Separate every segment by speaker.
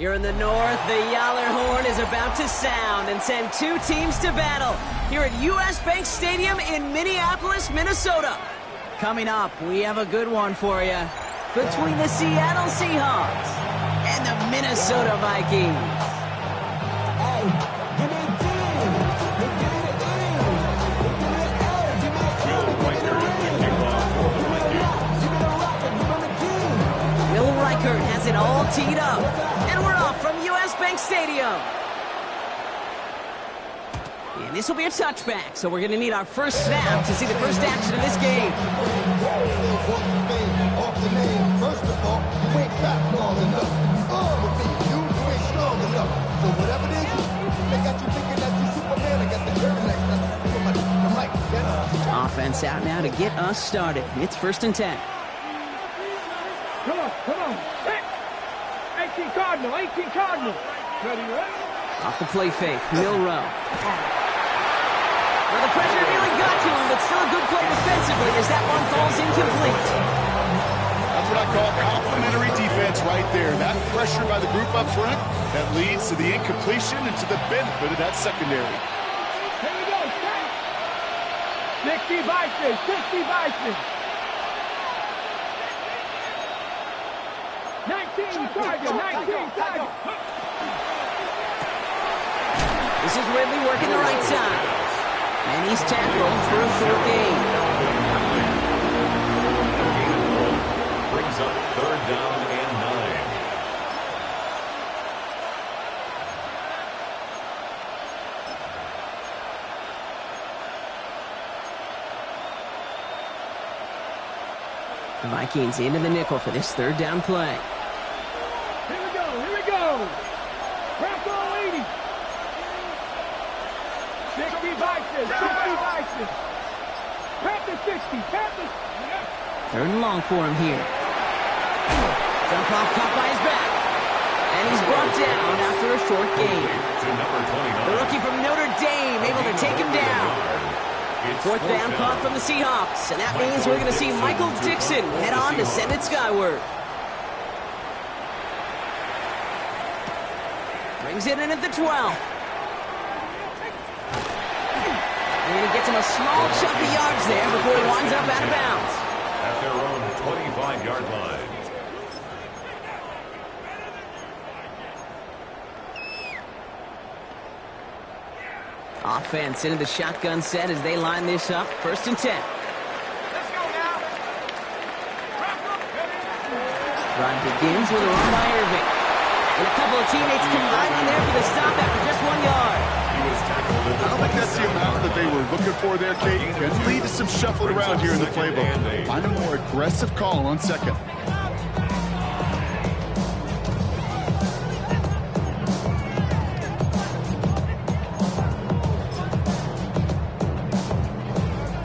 Speaker 1: Here in the north, the Yowler horn is about to sound and send two teams to battle here at US Bank Stadium in Minneapolis, Minnesota. Coming up, we have a good one for you between the Seattle Seahawks and the Minnesota Vikings. Will Reichert has it all teed up, and we're off from US Bank Stadium. And this will be a touchback, so we're going to need our first snap to see the first action of this game.
Speaker 2: First of all, you ain't fat long enough. You ain't strong enough. So whatever it is, they got you thinking that you Superman. I got the turtleneck.
Speaker 1: Offense out now to get us started. It's 1st and 10.
Speaker 3: Come on. 18 Cardinal. Ready?
Speaker 1: Off the play fake, Milrow. Well, the pressure really got to him, but still a good play defensively as that one falls incomplete.
Speaker 4: That's what I call complimentary defense right there. That pressure by the group up front, that leads to the incompletion and to the benefit of that secondary.
Speaker 3: Here we go, 60 Vikings. 19 Tiger.
Speaker 1: This is Ridley working the right side. And he's tackled for a 4th gain.
Speaker 5: Brings up 3rd down and 9.
Speaker 1: The Vikings into the nickel for this 3rd down play.
Speaker 3: Here we go. Crack all 80. 60 Vikings. Panthers 60.
Speaker 1: 3rd and long for him here. Jump off caught by his back. And he's brought down after a short gain. The rookie from Notre Dame able to take him down. 4th down caught from the Seahawks. And that means we're going to see Michael Dixon head on to send it skyward. Brings it in at the 12. And he gets him a small chunk of yards there before he winds up out of bounds.
Speaker 5: At their own 25-yard line.
Speaker 1: Offense into the shotgun set as they line this up. 1st and 10.
Speaker 3: Let's go now.
Speaker 1: Drive begins with a run by Irving. And a couple of teammates combining there for the stop after just 1 yard.
Speaker 4: I don't think that's the amount that they were looking for there, Kate. Can lead to some shuffling around here in the playbook. Find a more aggressive call on 2nd.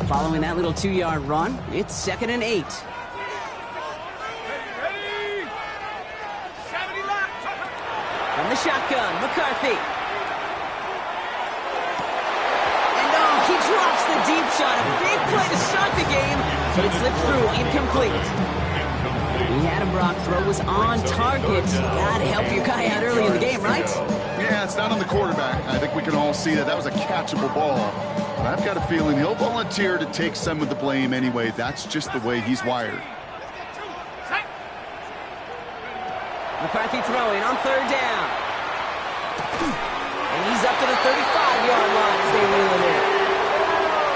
Speaker 1: Following that little 2-yard run, it's 2nd and 8. From the shotgun, McCarthy. And he drops the deep shot. A big play to start the game, but it slips through, incomplete. He had him, Brock. Throw was on target. Gotta help your guy out early in the game, right?
Speaker 4: Yeah, it's not on the quarterback. I think we can all see that was a catchable ball. But I've got a feeling he'll volunteer to take some of the blame anyway. That's just the way he's wired.
Speaker 1: McCarthy throwing on 3rd down. And he's up to the 35-yard line as they reel him in.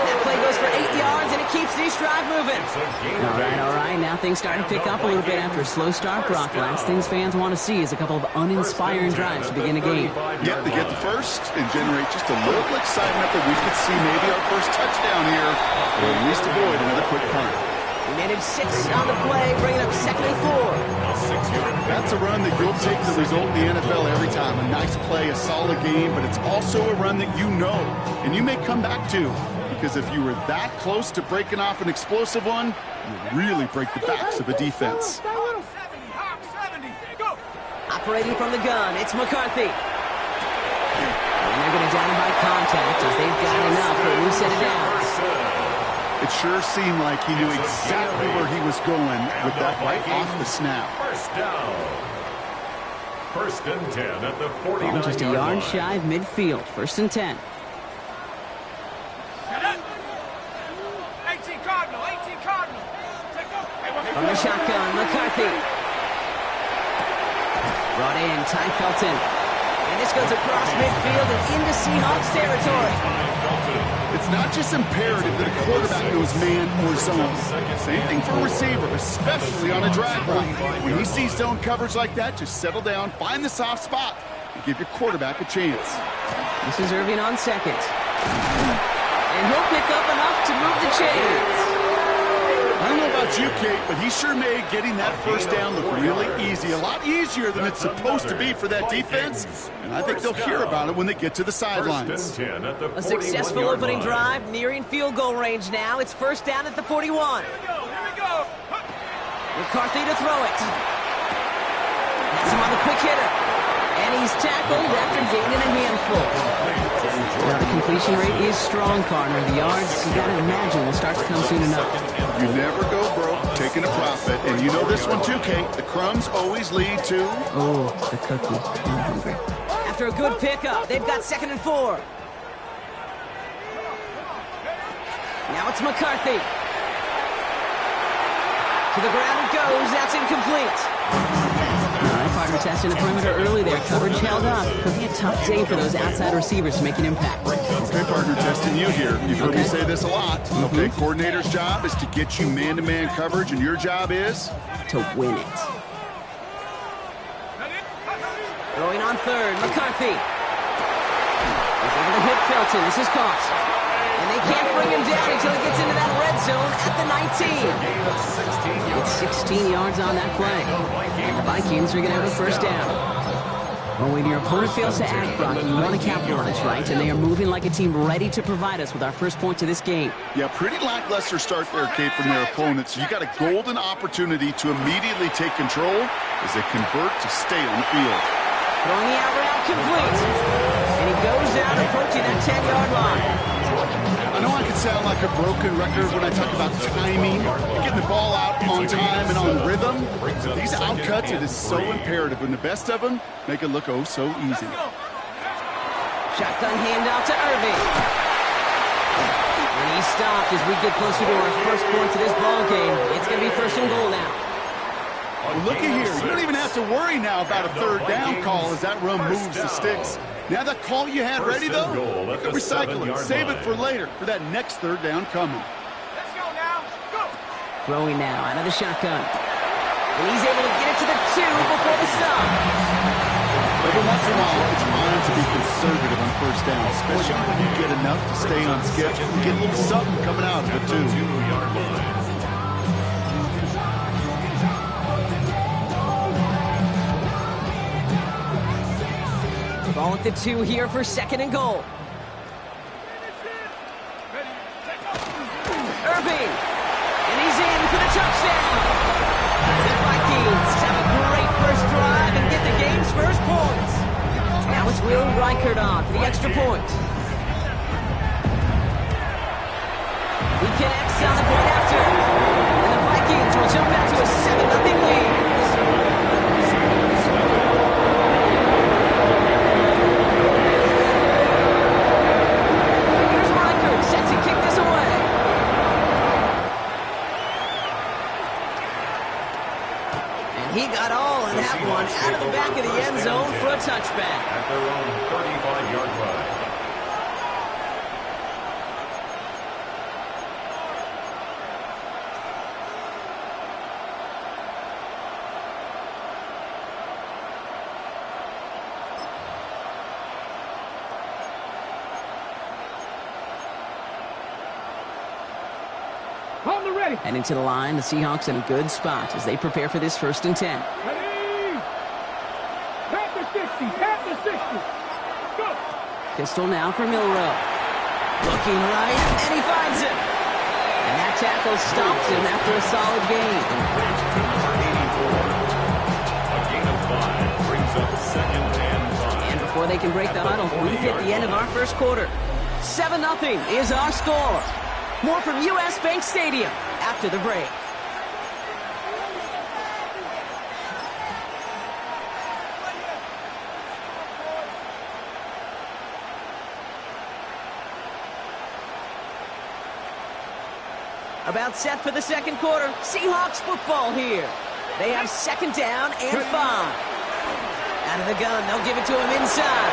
Speaker 1: That play goes for 8 yards, and it keeps this drive moving. All right. Now things starting to pick up a little bit after a slow start, Brock. Last things fans want to see is a couple of uninspiring drives to begin a game.
Speaker 4: Yep, they get the first and generate just a little excitement that we could see maybe our first touchdown here, or at least avoid another quick punt.
Speaker 1: He netted 6 on the play, bringing up 2nd and 4.
Speaker 4: That's a run that you'll take the result in the NFL every time. A nice play, a solid game, but it's also a run that you know, and you may come back to. Because if you were that close to breaking off an explosive one, you really break the backs of a defense.
Speaker 1: Operating from the gun, it's McCarthy. And they're going to down him by contact as they've got enough for a new set of downs.
Speaker 4: It sure seemed like he knew exactly where he was going with that right off the snap.
Speaker 5: First down. First and 10 at the 49-yard line.
Speaker 1: Just a yard shy of midfield. First and 10.
Speaker 3: 18 Cardinal, 18 Cardinal.
Speaker 1: From the shotgun, McCarthy. Brought in, Ty Felton. And this goes across midfield and into Seahawks territory.
Speaker 4: It's not just imperative that a quarterback knows man or zone. Same thing for a receiver, especially on a drag route. When he sees zone coverage like that, just settle down, find the soft spot, and give your quarterback a chance.
Speaker 1: This is Irving on second. And he'll pick up enough to move the chains.
Speaker 4: I don't know about you, Kate, but he sure made getting that first down look really easy. A lot easier than it's supposed to be for that defense. And I think they'll hear about it when they get to the sidelines.
Speaker 1: A successful opening drive, nearing field goal range now. It's first down at the 41.
Speaker 3: Here we go.
Speaker 1: McCarthy to throw it. Has him on the quick hitter. And he's tackled after gaining a handful. Now, the completion rate is strong, partner. The yards, you got to imagine, will start to come soon enough.
Speaker 4: You never go broke taking a profit. And you know this one too, Kate. The crumbs always lead to...
Speaker 1: Oh, the cookie. I'm hungry. After a good pickup, they've got 2nd and 4. Now it's McCarthy. To the ground it goes. That's incomplete. All right, partner testing the perimeter early there. Coverage held up. Could be a tough day for those outside receivers to make an impact.
Speaker 4: Okay, partner, testing you here. You've heard me say this a lot. Okay, coordinator's job is to get you man-to-man coverage, and your job is?
Speaker 1: To win it. Throwing on third, McCarthy. He's able to hit Felton. This is caught. And they can't bring him down until he gets into that red zone at the 19. It's 16 yards on that play. And the Vikings are going to have a first down. Well, when your opponent fails to act, Brock, you want to capitalize, right? And they are moving like a team ready to provide us with our first point to this game.
Speaker 4: Yeah, pretty lackluster start there, Kate, from their opponents. You got a golden opportunity to immediately take control as they convert to stay on the field.
Speaker 1: Throwing the out route complete. And he goes out approaching that 10-yard line.
Speaker 4: I know I can sound like a broken record when I talk about timing, getting the ball out on time and on rhythm. These outcuts, it is so imperative, and the best of them make it look oh so easy.
Speaker 1: Shotgun handoff to Irving. And he stopped as we get closer to our first point to this ball game. It's going to be first and goal now.
Speaker 4: Well, looky here. You don't even have to worry now about a third down call as that run moves the sticks. Now that call you had ready, though, you can recycle it. Save it for later, for that next third down coming.
Speaker 3: Let's go now. Go.
Speaker 1: Throwing now out of the shotgun. And he's able to get it to the 2 before the stop.
Speaker 4: Every once in a while, it's fine to be conservative on first down, especially when you get enough to stay on schedule and get a little something coming out of it, too.
Speaker 5: 2-yard line.
Speaker 1: Ball at the 2 here for 2nd and goal. Irving. And he's in for the touchdown. The Vikings have a great first drive and get the game's first points. Now it's Will Reichert on for the extra point. He connects on the point after. And the Vikings will jump out to a 7-0 lead. He got all in that one out of the back of the end zone for a touchback.
Speaker 5: At their own 35-yard line.
Speaker 3: On the ready.
Speaker 1: Heading to the line, the Seahawks in a good spot as they prepare for this 1st and 10.
Speaker 3: Ready. Tap the 60. Tap the 60. Go.
Speaker 1: Pistol now for Milroe. Looking right, and he finds it. And that tackle stops him after a solid gain.
Speaker 5: A gain of 5 brings up 2nd and 5.
Speaker 1: And before they can break the huddle, we've hit the end of our first quarter. 7-0 is our score. More from U.S. Bank Stadium after the break. About set for the second quarter. Seahawks football here. They have second down and 5. Out of the gun, they'll give it to him inside.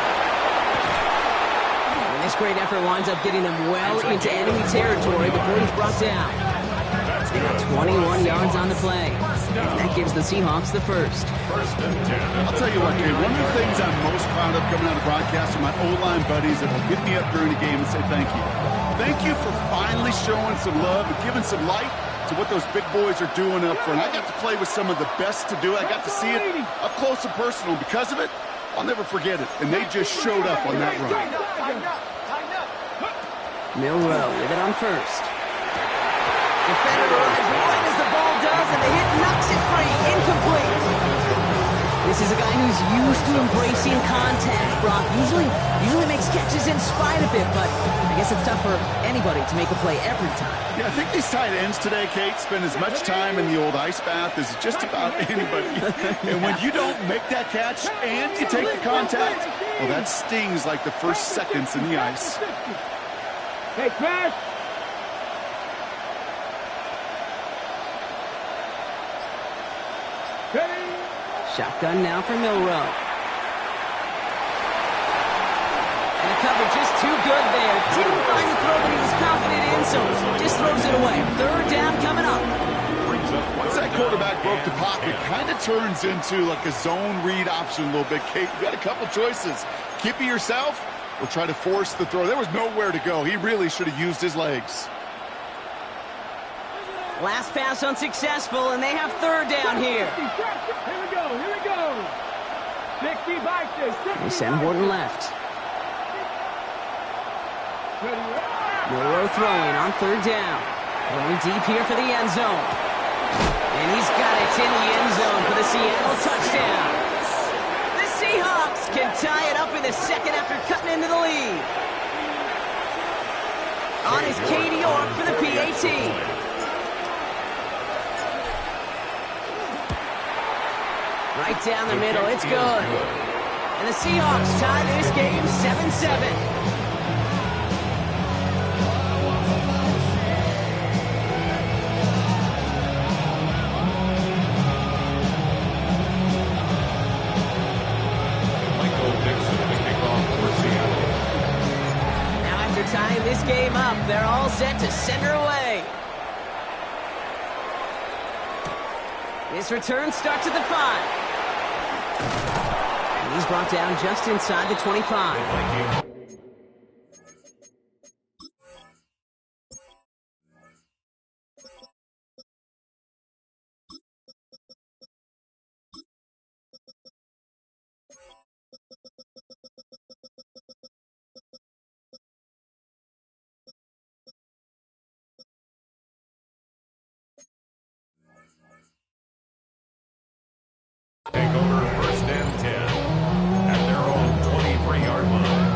Speaker 1: And this great effort winds up getting them well into enemy territory before he's brought down. They got 21 yards on the play. And that gives the Seahawks the first.
Speaker 4: I'll tell you what, kid, one of the things I'm most proud of coming out of broadcast are my O-line buddies that will hit me up during the game and say thank you. Thank you for finally showing some love and giving some light to what those big boys are doing up front. I got to play with some of the best to do it. I got to see it up close and personal. Because of it, I'll never forget it. And they just showed up on that run.
Speaker 1: Milroe with it on first. Defender arrives right as the ball does, and the hit knocks it free. Incomplete. This is a guy who's used to embracing contact, Brock. Usually makes catches in spite of it, but I guess it's tough for anybody to make a play every time.
Speaker 4: Yeah, I think these tight ends today, Kate, spend as much time in the old ice bath as just about anybody. And when you don't make that catch and you take the contact, well, that stings like the first seconds in the ice.
Speaker 3: Hey, crash.
Speaker 1: Shotgun now for Milroe. And the cover just too good there. Didn't find the throw that he was confident in, so just throws it away. Third down coming up.
Speaker 4: Once that quarterback broke the pocket, kind of turns into like a zone read option a little bit. Kate, you got a couple choices. Keep it yourself or try to force the throw. There was nowhere to go. He really should have used his legs.
Speaker 1: Last pass unsuccessful, and they have third down here.
Speaker 3: Here we go. 60 by 60.
Speaker 1: They send Horton left. Milroe throwing on third down. Going deep here for the end zone. And he's got it in the end zone for the Seattle touchdown. The Seahawks can tie it up in the second after cutting into the lead. On is Katie York for the PAT. Right down the middle, it's good. And the Seahawks tie this game 7-7. Now after tying this game up, they're all set to send her away. This return starts at the 5. And he's brought down just inside the 25.
Speaker 5: Take over first and 10 at their own 23-yard line.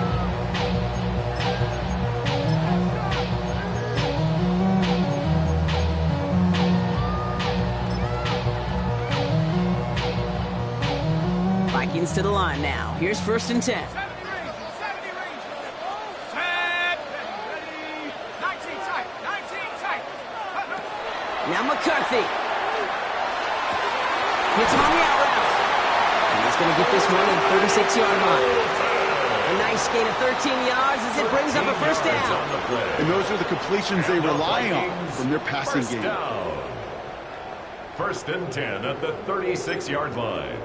Speaker 1: Vikings to the line now. Here's first and 10.
Speaker 3: 70 range. Set. Ready. 19 tight.
Speaker 1: Now McCarthy. Hits him on the out route. And he's going to get this one at the 36-yard line. A nice gain of 13 yards as it brings up a first down.
Speaker 4: And those are the completions they rely on from their passing game.
Speaker 5: Down. First and 10 at the 36-yard line.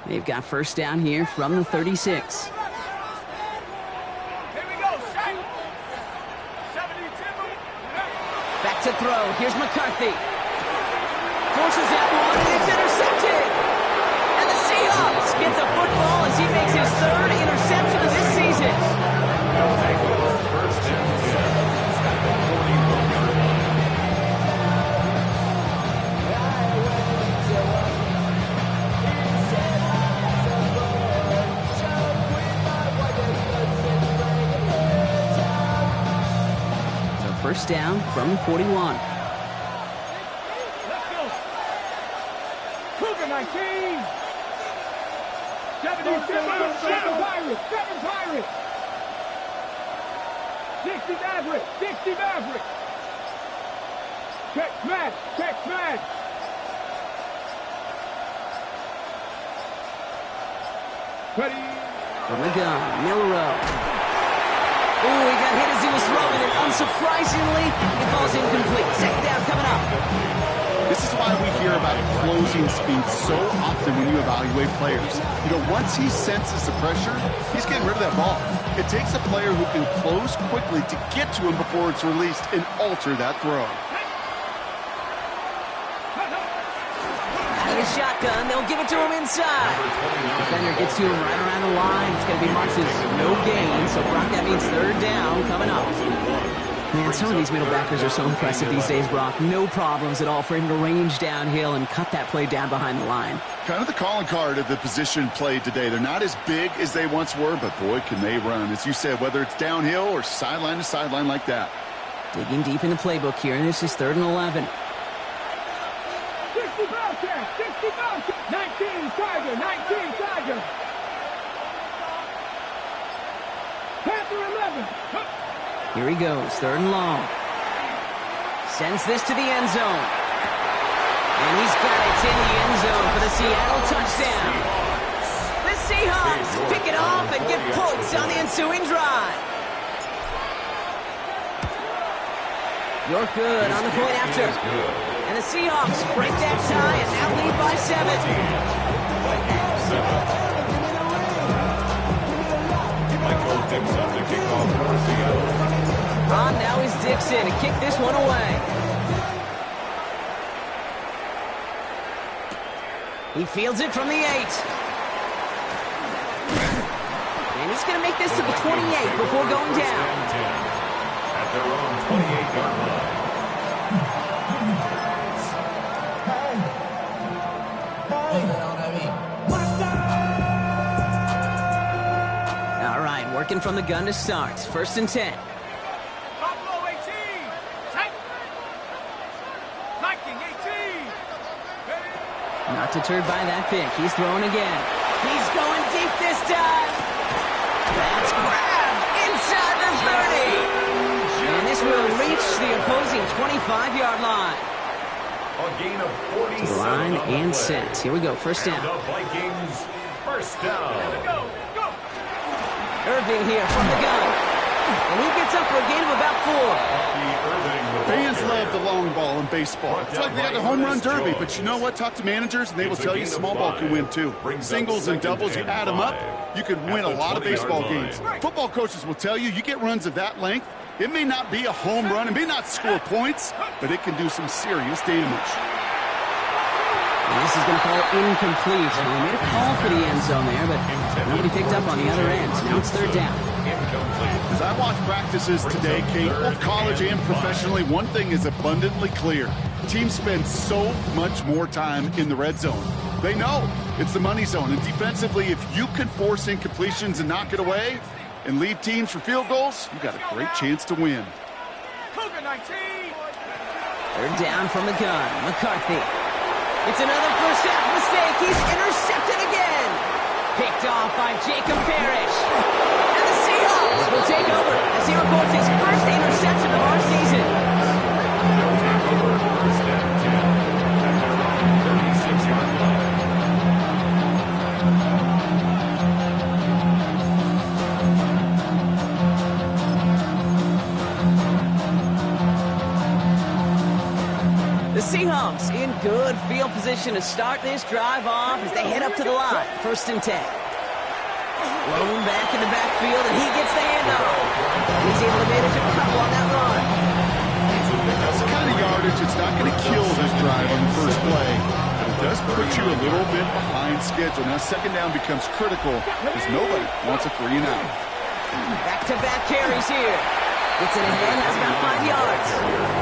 Speaker 1: They've got first down here from the 36.
Speaker 3: Here we go. 72.
Speaker 1: Back to throw. Here's McCarthy. Forces that one, and it's intercepted. And the Seahawks get the football as he makes his third interception of this season.
Speaker 5: They'll take over first and 10 at the 41-yard line.
Speaker 1: So first down from the 41.
Speaker 3: 7 Pirates. 60 Mavericks. Check smash. Check smash. Ready.
Speaker 1: From the gun, Milrow. Ooh, he got hit as he was throwing it. Unsurprisingly, it falls incomplete. Second down coming up.
Speaker 4: This is why we hear about closing speed so often when you evaluate players. You know, once he senses the pressure, he's getting rid of that ball. It takes a player who can close quickly to get to him before it's released and alter that throw.
Speaker 1: Out of the shotgun, they'll give it to him inside. Defender gets to him right around the line. It's going to be marked as no gain, so Brock, that means third down coming up. Man, some of these middle backers are so impressive these days, Brock. No problems at all for him to range downhill and cut that play down behind the line.
Speaker 4: Kind of the calling card of the position played today. They're not as big as they once were, but boy, can they run. As you said, whether it's downhill or sideline to sideline like that.
Speaker 1: Digging deep in the playbook here, and this is 3rd and 11.
Speaker 3: 60 Bobcat. 60 Bobcat. 19 Tiger. 19 Tiger. Panther 11.
Speaker 1: Here he goes, 3rd and long. Sends this to the end zone. And he's got it in the end zone for the Seattle touchdown. The Seahawks pick it off and get points on the ensuing drive. You're good on the point after. And the Seahawks break that tie and now lead by 7.
Speaker 5: Michael Dixon to kick off for Seattle.
Speaker 1: Now is Dixon to kick this one away. He fields it from the 8. And he's going to make this to the 28 before going down.
Speaker 5: At their own 28-yard line.
Speaker 1: All right, working from the gun to start. 1st and 10.
Speaker 3: Buffalo 18. Viking 18.
Speaker 1: Not deterred by that pick. He's throwing again. He's going deep this time. That's grabbed inside the 30. And this will reach the opposing 25-yard line.
Speaker 5: A gain of 47
Speaker 1: To the line
Speaker 5: on the
Speaker 1: and
Speaker 5: play.
Speaker 1: set. Here we go, 1st
Speaker 5: And
Speaker 1: down.
Speaker 5: the Vikings, first down.
Speaker 3: Go. Go.
Speaker 1: Irving here from the gun. And he gets up for a gain of about 4.
Speaker 4: Fans love the long ball in baseball. It's like they got the home run derby, but you know what? Talk to managers, and they will tell you small ball can win too. Singles and doubles, you add them up, you can win a lot of baseball games. Football coaches will tell you, you get runs of that length, it may not be a home run, it may not score points, but it can do some serious damage.
Speaker 1: And this is going to fall incomplete. Well, they made a call for the end zone there, but nobody picked up on the other end. Now it's 3rd down.
Speaker 4: As I watch practices today, Kate, both college and professionally, one thing is abundantly clear. Teams spend so much more time in the red zone. They know it's the money zone. And defensively, if you can force incompletions and knock it away and leave teams for field goals, you've got a great chance to win.
Speaker 3: Cougar 19.
Speaker 1: 3rd down from the gun. McCarthy. It's another first half mistake. He's intercepted again. Picked off by Jacob Parrish. And the Seahawks will take over as he records his first interception of our season.
Speaker 5: They'll take over first and 10 at their own 36-yard line.
Speaker 1: The Seahawks in good field position to start this drive off as they head up to the line. 1st and 10. Lone back in the backfield, and he gets the handoff. And he's able to manage a couple on that run.
Speaker 4: That's the kind of yardage it's not going to kill this drive on the first play, but it does put you a little bit behind schedule. Now 2nd down becomes critical because nobody wants a 3 and out.
Speaker 1: Back-to-back carries here. Gets it ahead, has about 5 yards.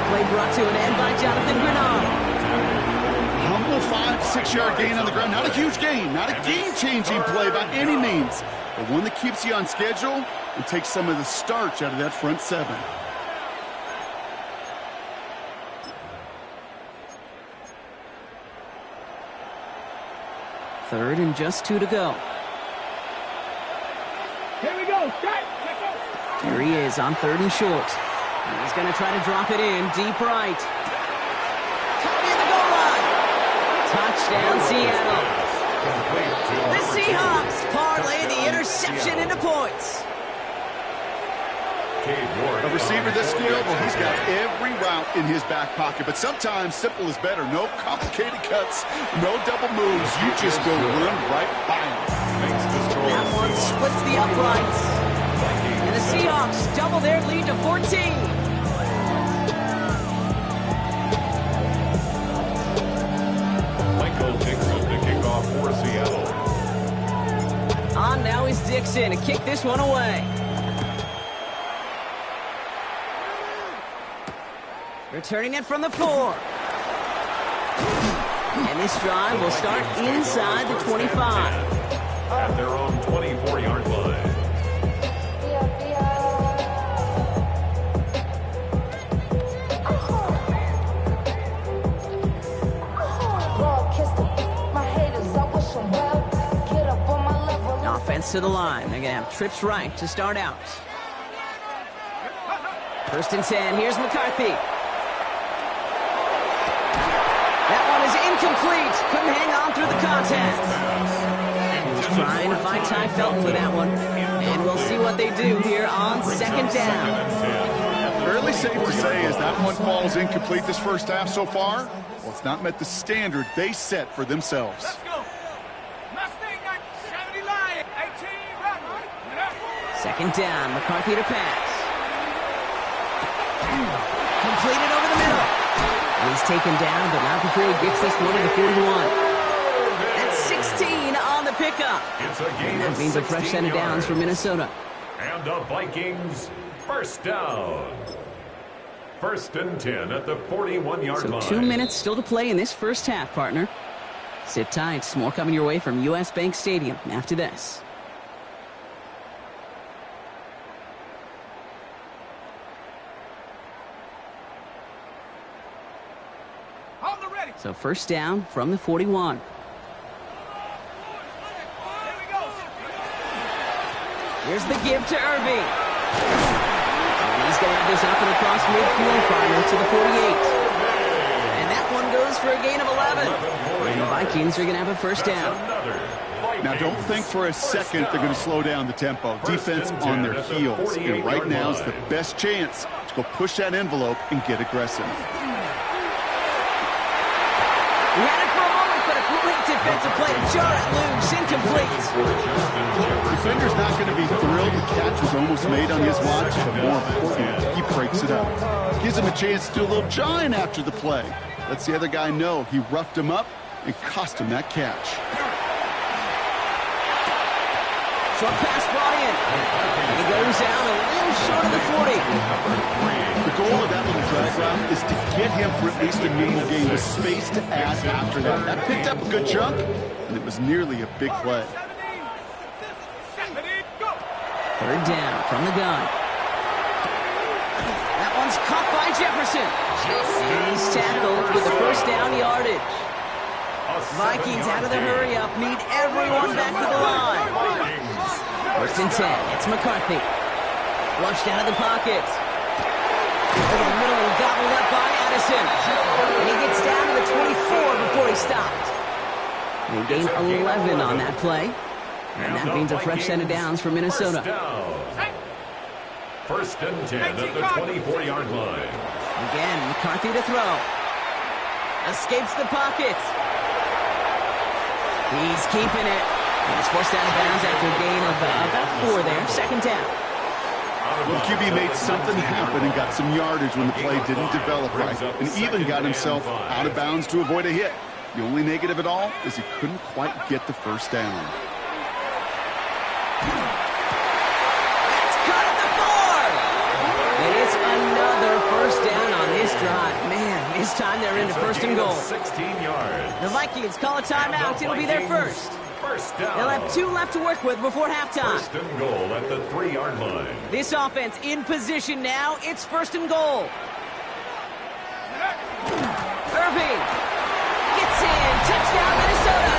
Speaker 1: Play brought to an end by Jonathan Grenard.
Speaker 4: Humble 5-6 yard gain on the ground. Not a huge gain, not a game-changing play by any means, but one that keeps you on schedule and takes some of the starch out of that front 7.
Speaker 1: Third and just 2 to go.
Speaker 3: Here we go. Strike.
Speaker 1: Here he is on 3rd and short. He's going to try to drop it in deep right. Touchdown, Seattle.
Speaker 5: Complete to
Speaker 1: The
Speaker 5: number 2.
Speaker 1: Seahawks parlay the interception into points.
Speaker 5: Cade Ward
Speaker 4: A receiver
Speaker 5: on
Speaker 4: this
Speaker 5: for the
Speaker 4: skilled, well, he's got
Speaker 5: touchdown.
Speaker 4: every route in his back pocket. But sometimes simple is better. No complicated cuts, no double moves. You just go run right by him.
Speaker 5: Makes this throw
Speaker 1: That
Speaker 5: a
Speaker 1: one
Speaker 5: Seahawks.
Speaker 1: splits the uprights.
Speaker 5: Vikings
Speaker 1: And the Seahawks double their lead to 14.
Speaker 5: Michael Dixon to kick off for Seattle.
Speaker 1: On now is Dixon to kick this one away. Returning it from the 4. And this drive will start inside the 25.
Speaker 5: At their own 24-yard line.
Speaker 1: Offense to the line. They're going to have trips right to start out. 1st and 10. Here's McCarthy. That one is incomplete. Couldn't hang on through the contact. He was trying to find Ty Felton with that one. And we'll see what they do here on 2nd down.
Speaker 4: Fairly safe to say as that one falls incomplete this first half so far, well, it's not met the standard they set for themselves.
Speaker 3: Let's go. Mustang 70 Lion. 18 run.
Speaker 1: 2nd down. McCarthy to pass. Completed over the middle. He's taken down, but not before he gets this one to the 41. That's 16 on the pickup.
Speaker 5: It's a gain
Speaker 1: And that
Speaker 5: of
Speaker 1: means a fresh set of
Speaker 5: 16
Speaker 1: downs for
Speaker 5: yards.
Speaker 1: Minnesota.
Speaker 5: And the Vikings first down. 1st and 10 at the 41-yard
Speaker 1: So
Speaker 5: line.
Speaker 1: 2 minutes still to play in this first half, partner. Sit tight. More coming your way from U.S. Bank Stadium after this.
Speaker 3: On the ready.
Speaker 1: So 1st down from the 41.
Speaker 3: Here we go.
Speaker 1: Here's the give to Irving. And he's going to have this up and across midfield, partner, to the 48. And that one goes for a gain of 11. And the Vikings are going to have a first down.
Speaker 4: Now, don't think for a second they're going to slow down the tempo. Defense on their heels. And right now is the best chance to go push that envelope and get aggressive.
Speaker 1: He had it for a moment, but a great defensive play to jar it loose. Incomplete.
Speaker 4: Defender's not going to be thrilled. The catch was almost made on his watch, but more importantly, he breaks it up. Gives him a chance to do a little jawing after the play. Lets the other guy know he roughed him up and cost him that catch.
Speaker 1: Short pass brought in. And he goes down a little short of the 40.
Speaker 4: The goal of that little drag route is to get him for at least a minimal gain with space to add after that. That picked up a good chunk, and it was nearly a big play.
Speaker 3: 70. Go.
Speaker 1: 3rd down from the gun. That one's caught by Jefferson. And he's tackled with the first down yardage. Vikings out of the hurry-up need everyone back to the line. 1st and 10. It's McCarthy. Flushed out of the pocket. Over the middle and gobbled up by Addison. And he gets down to the 24 before he stopped. And he gained 11 on that play. And that means a fresh set of downs for Minnesota.
Speaker 5: 1st and 10 at the 24-yard line.
Speaker 1: Again, McCarthy to throw. Escapes the pocket. He's keeping it. And he's forced out of bounds after a gain of about 4 there. 2nd down.
Speaker 4: Well, the QB made something happen and got some yardage when the play didn't develop right, and even got himself out of bounds to avoid a hit. The only negative at all is he couldn't quite get the first down.
Speaker 1: That's cut at the 4. And it's another first down on this drive. Man, this time they're into 1st and goal.
Speaker 5: 16 yards.
Speaker 1: The Vikings call a timeout. It'll be their first.
Speaker 5: First down.
Speaker 1: They'll have 2 left to work with before halftime.
Speaker 5: 1st and goal at the 3-yard line.
Speaker 1: This offense in position now. It's 1st and goal. Irving gets in. Touchdown, Minnesota.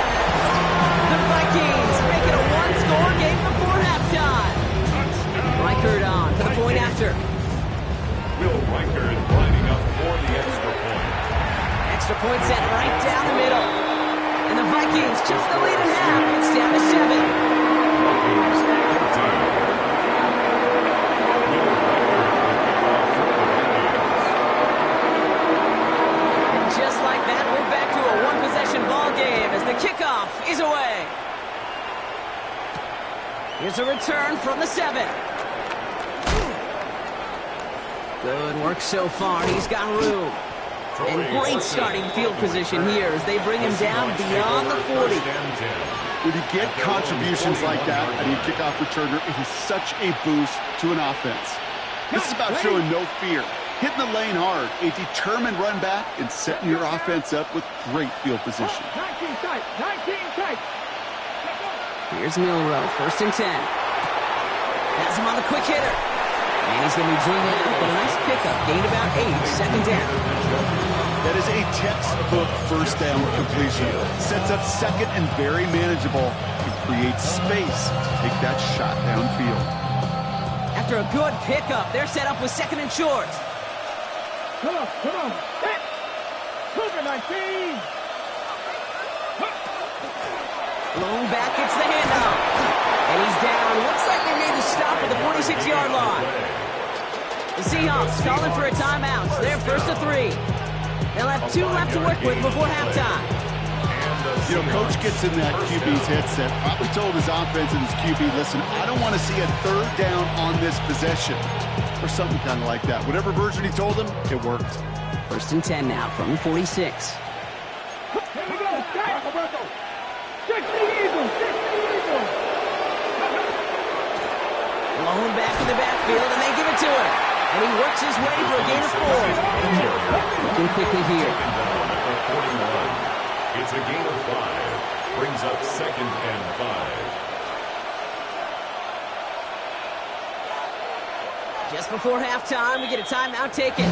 Speaker 1: The Vikings make it a 1-score game before halftime. Reichert on for the point after.
Speaker 5: Will Reichert lining up for the extra point.
Speaker 1: Extra point set right down the middle. And the Vikings just the lead in half. It's down to 7.
Speaker 5: Vikings 13.
Speaker 1: And just like that, we're back to a one-possession ball game as the kickoff is away. Here's a return from the 7. Good work so far. He's got room. And great starting field position here as they bring him down beyond the 40.
Speaker 4: When you get contributions like that out of your kickoff returner, it is such a boost to an offense. This is about showing no fear, hitting the lane hard, a determined run back, and setting your offense up with great field position.
Speaker 3: 19 tight, 19 tight.
Speaker 1: Here's Milroe, 1st and 10. Has him on the quick hitter. And he's going to be driven out, but a nice pickup. Gained about 8, 2nd down.
Speaker 4: That is a textbook first down completion. Sets up second and very manageable. It creates space to take that shot downfield.
Speaker 1: After a good pickup, they're set up with 2nd and short.
Speaker 3: Come on, come on. Hit. Cougar 19.
Speaker 1: Blown back, it's the handoff. And he's down. Looks like they made the stop at the 46-yard line. The Seahawks calling for a timeout. So they're 1st and 3. They'll have 2 left to work with before halftime.
Speaker 4: You know, Coach gets in that QB's headset, probably told his offense and his QB, listen, I don't want to see a 3rd down on this possession. Or something kind of like that. Whatever version he told him, it worked.
Speaker 1: 1st and 10 now from the 46.
Speaker 3: Here we go. Roberto. 60 Eagles. 60 Eagles.
Speaker 1: Blown back in the backfield, and they give it to him. And he works his way for a gain of 4. Looking quickly here.
Speaker 5: It's a gain of 5. Brings up 2nd and 5.
Speaker 1: Just before halftime, we get a timeout taken.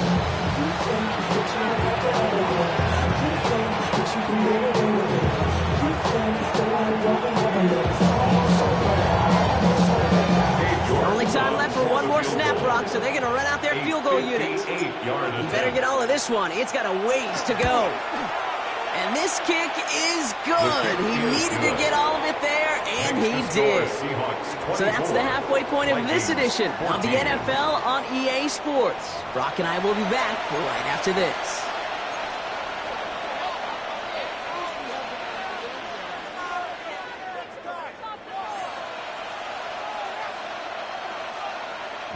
Speaker 1: Only time left for one more snap, Brock, so they're going to run out their field goal units. You better get all of this one. It's got a ways to go. And this kick is good. He needed to get all of it there, and he did. So that's the halfway point of this edition of the NFL on EA Sports. Brock and I will be back right after this.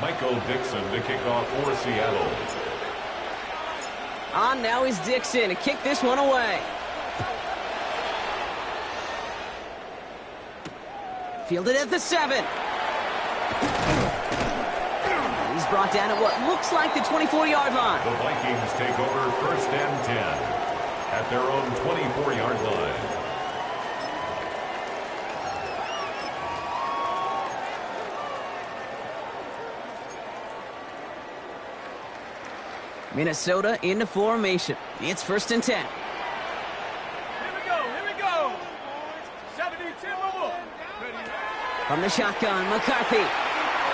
Speaker 5: Michael Dixon to kick off for Seattle.
Speaker 1: On now is Dixon to kick this one away. Fielded at the 7. He's brought down at what looks like the 24-yard line.
Speaker 5: The Vikings take over 1st and 10 at their own 24-yard line.
Speaker 1: Minnesota into formation. It's 1st and 10.
Speaker 3: Here we go. Here we go. 72 more.
Speaker 1: From the shotgun, McCarthy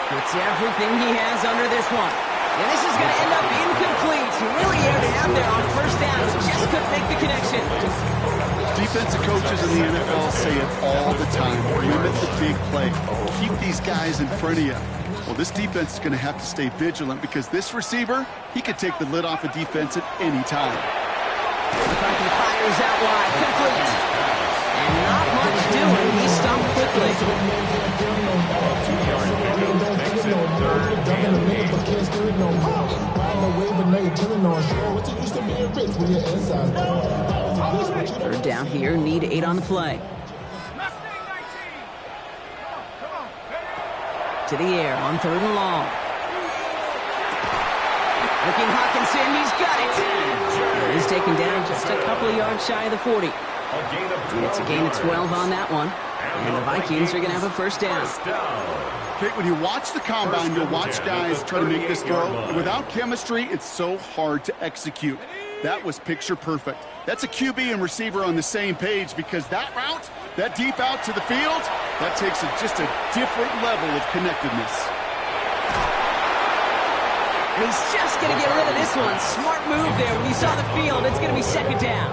Speaker 1: puts everything he has under this one. And this is going to end up incomplete. He really aired it out there on 1st down. Just couldn't make the connection.
Speaker 4: Defensive coaches in the NFL say it all the time. Limit the big play. Keep these guys in front of you. Well, this defense is going to have to stay vigilant because this receiver, he could take the lid off a defense at any time.
Speaker 1: McCarthy fires out wide, complete. And not much doing. He stopped quickly.
Speaker 5: Makes it 3rd and 8.
Speaker 1: 3rd down here, need 8 on the play. To the air on 3rd and long. Looking Hawkinson, he's got it. He's taken down just a couple of yards shy of the 40. It's a gain of 12 on that one. And the Vikings are going to have a 1st down.
Speaker 4: Okay, when you watch the combine, you'll watch guys try to make this throw. And without chemistry, it's so hard to execute. That was picture perfect. That's a QB and receiver on the same page because that route, that deep out to the field, that takes just a different level of connectedness.
Speaker 1: And he's just going to get rid of this one. Smart move there. When you saw the field, it's going to be second down.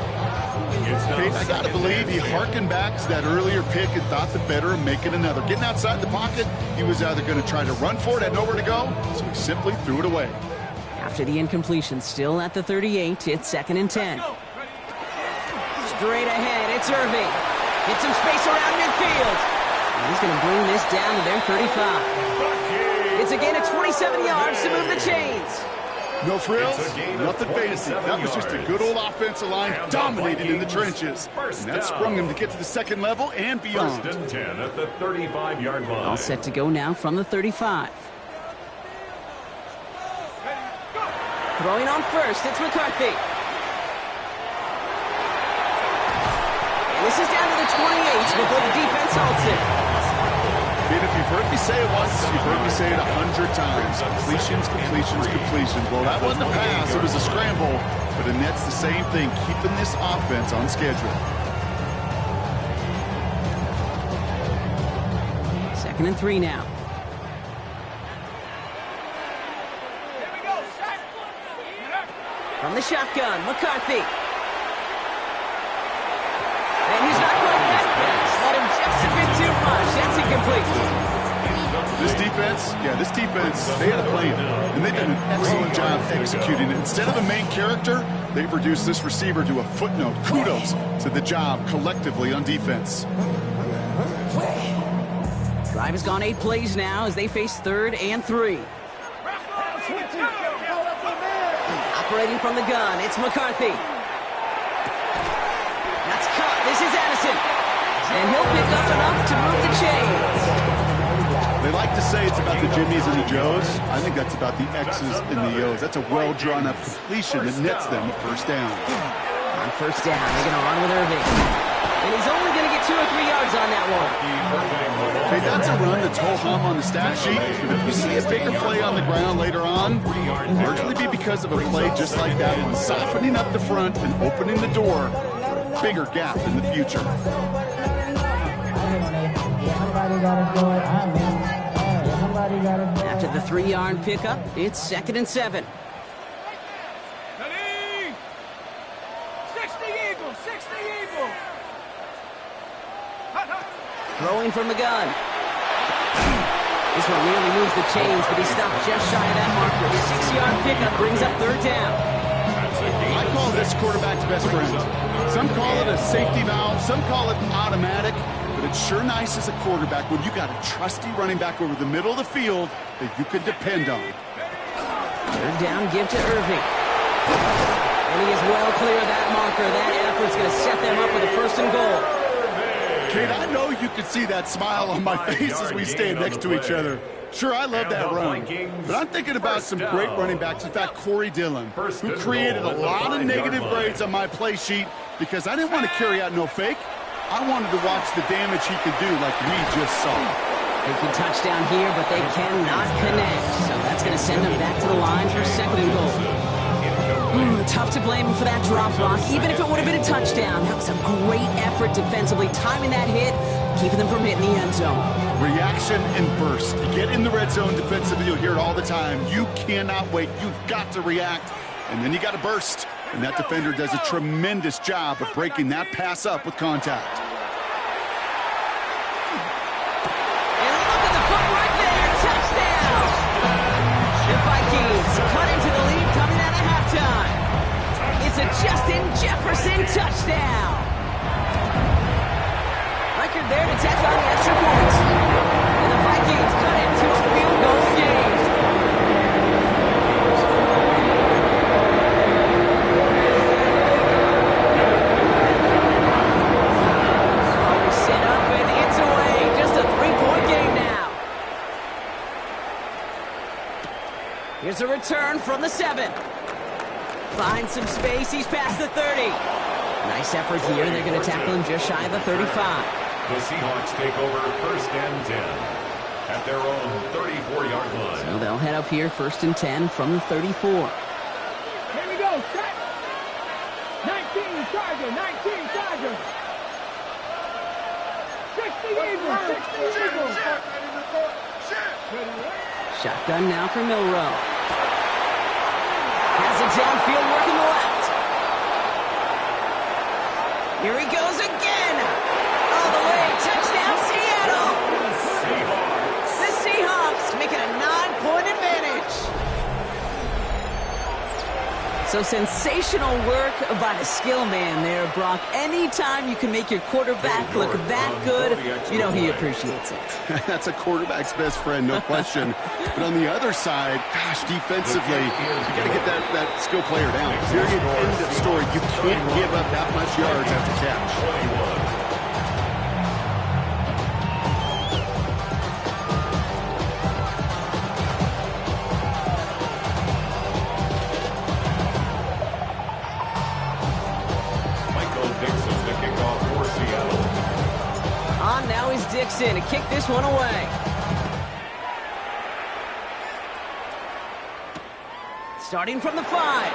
Speaker 4: Kate, I got to believe he harkened back to that earlier pick and thought the better of making another. Getting outside the pocket, he was either going to try to run for it, had nowhere to go, so he simply threw it away.
Speaker 1: After the incompletion, still at the 38, it's 2nd and 10. Straight ahead, it's Irving. Get some space around midfield. And he's going to bring this down to their 35. It's a gain of 27 yards to move the chains.
Speaker 4: No frills, nothing fancy. That was just a good old offensive line dominated in the trenches. And that sprung him to get to the second level and beyond.
Speaker 5: 1st and 10 at the 35-yard line.
Speaker 1: All set to go now from the 35. Throwing on first, it's McCarthy. And this is down to the 28 before the defense halts it.
Speaker 4: And if you've heard me say it once, you've heard me say it 100 times. Completions, completions, completions. Well, that wasn't a pass, it was a scramble. But the net's the same thing, keeping this offense on schedule.
Speaker 1: 2nd and 3 now. From the shotgun, McCarthy. And he's not going back fast. Let him just a bit too much. That's incomplete.
Speaker 4: This defense, they had a plan. And they've done an excellent job executing it. Instead of a main character, they've reduced this receiver to a footnote. Kudos to the job collectively on defense.
Speaker 1: Drive has gone 8 plays now as they face 3rd and 3. Operating from the gun, it's McCarthy. That's caught. This is Addison. And he'll pick up enough to move the chains.
Speaker 4: They like to say it's about the Jimmies and the Joes. I think that's about the X's and the O's. That's a well-drawn-up completion that nets them a first down.
Speaker 1: On first down, they're going to run with Irving. And he's only going to get 2 or 3 yards on that one.
Speaker 4: Okay, that's a run that's ho-hum on the stat sheet. But if you see a bigger play on the ground later on, it'll largely be because of a play just like that one, softening up the front and opening the door for a bigger gap in the future.
Speaker 1: After the 3-yard pickup, it's 2nd and 7.
Speaker 3: 60 Eagles, 60 Eagles.
Speaker 1: Throwing from the gun. This one really moves the chains, but he stopped just shy of that marker. 6-yard pickup brings up 3rd down.
Speaker 4: I call this quarterback's best friend. Some call it a safety valve, some call it automatic. But it's sure nice as a quarterback when you got a trusty running back over the middle of the field that you can depend on.
Speaker 1: 3rd down, give to Irving. And he is well clear of that marker. That effort's going to set them up with a 1st and goal.
Speaker 4: Kate, I know you can see that smile on my face as we stand next to each other. Sure, I love that run, but I'm thinking about some great running backs. In fact, Corey Dillon, who created a lot of negative grades on my play sheet because I didn't want to carry out no fake. I wanted to watch the damage he could do like we just saw.
Speaker 1: They can touchdown here, but they cannot connect. So that's going to send them back to the line for 2nd and goal. Tough to blame him for that drop block, even if it would have been a touchdown. That was a great effort defensively, timing that hit, keeping them from hitting the end zone.
Speaker 4: Reaction and burst. You get in the red zone defensively, you'll hear it all the time. You cannot wait. You've got to react, and then you got to burst. And that defender does a tremendous job of breaking that pass up with contact.
Speaker 1: And look at the footwork there. Touchdown! The Vikings cut into the lead coming out of halftime. It's a Justin Jefferson touchdown. Record there to tack on the extra points. And the Vikings cut into a field goal game. Set up and it's away. Just a 3-point game now. Here's a return from the 7. Finds some space. He's past the 30. Nice effort here. They're going to tackle him just shy of the 35.
Speaker 5: The Seahawks take over 1st and 10 at their own 34-yard line.
Speaker 1: So they'll head up here 1st and 10 from the 34.
Speaker 3: Here we go, set. 19 Chargers, 19 Chargers. 60 Eagles, 60 Eagles.
Speaker 1: Shotgun now for Milrow. Has it downfield, working the left. Here he goes again. All the way. Touchdown, Seattle. The Seahawks making a 9-point advantage. So sensational work by the skill man there, Brock. Anytime you can make your quarterback look that good, you know he appreciates it.
Speaker 4: That's a quarterback's best friend, no question. But on the other side, gosh, defensively, you got to get that skill player down. Period, end of story. You can't give up that much yards after catch.
Speaker 1: Dixon to kick this one away. Starting from the 5.